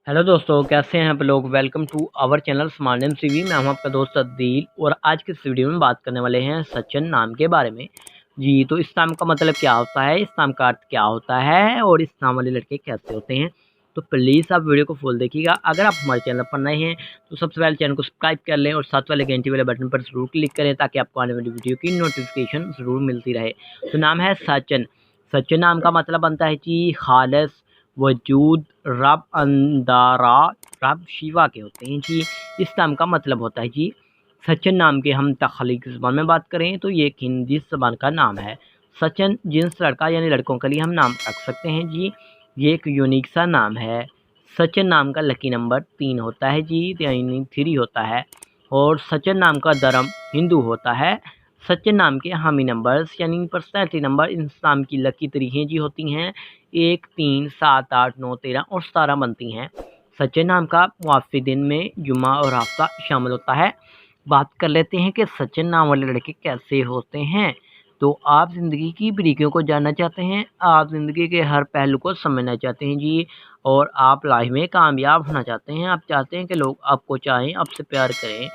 Hello दोस्तों, कैसे हैं आप लोग। Welcome to our channel smart name CV. मैं हूं आपका दोस्त अदील और आज के इस वीडियो में बात करने वाले हैं सचिन नाम के बारे में। जी, तो इस नाम का मतलब क्या होता है, इस नाम का अर्थ क्या होता है और इस नाम वाले लड़के कैसे होते हैं। तो प्लीज़ आप वीडियो को फुल देखिएगा। अगर आप हमारे चैनल पर नए हैं तो सबसे पहले चैनल को सब्सक्राइब कर लें और साथ वाले घंटी वाले बटन पर ज़रूर क्लिक करें ताकि आपको आने वाली वीडियो की नोटिफिकेशन ज़रूर मिलती रहे। तो नाम है सचिन। सचिन नाम का मतलब बनता है जी खालिस वजूद रब अंदारा रब शिवा के होते हैं जी। इस नाम का मतलब होता है जी। सचिन नाम के हम तख्लीक ज़बान में बात करें तो ये एक हिंदी ज़बान का नाम है। सचिन जिन्स लड़का यानी लड़कों के लिए हम नाम रख सकते हैं जी। ये एक यूनिक सा नाम है। सचिन नाम का लकी नंबर 3 होता है जी, यानी 3 होता है। और सचिन नाम का धर्म हिंदू होता है। सचिन नाम के हामी नंबर्स यानी पर्सनैलिटी नंबर इस नाम की लकी तरीकें जी होती हैं 1, 3, 7, 8, 9, 13 और 17 बनती हैं। सचिन नाम का मुआफ़ी दिन में जुम्मा और हफ्ता शामिल होता है। बात कर लेते हैं कि सचिन नाम वाले लड़के कैसे होते हैं। तो आप ज़िंदगी की बारीकियों को जानना चाहते हैं, आप ज़िंदगी के हर पहलू को समझना चाहते हैं जी, और आप लाइफ में कामयाब होना चाहते हैं। आप चाहते हैं कि लोग आपको चाहें, आपसे प्यार करें।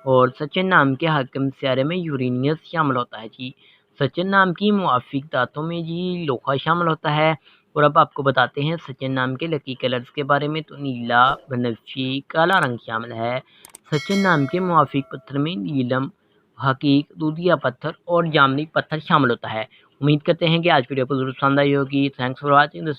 और सचिन नाम के हाकिम सियारे में यूरेनियस शामिल होता है जी। सचिन नाम की मुआफ़िक दाँतों में जी लोहा शामिल होता है। और अब आपको बताते हैं सचिन नाम के लकी कलर्स के बारे में। तो नीला, बनफशी, काला रंग शामिल है। सचिन नाम के मुआफ़िक पत्थर में नीलम, हकीक, दूधिया पत्थर और जामनी पत्थर शामिल होता है। उम्मीद करते हैं कि आज वीडियो आपको ज़रूर पसंद आई होगी। Thanks for watching this.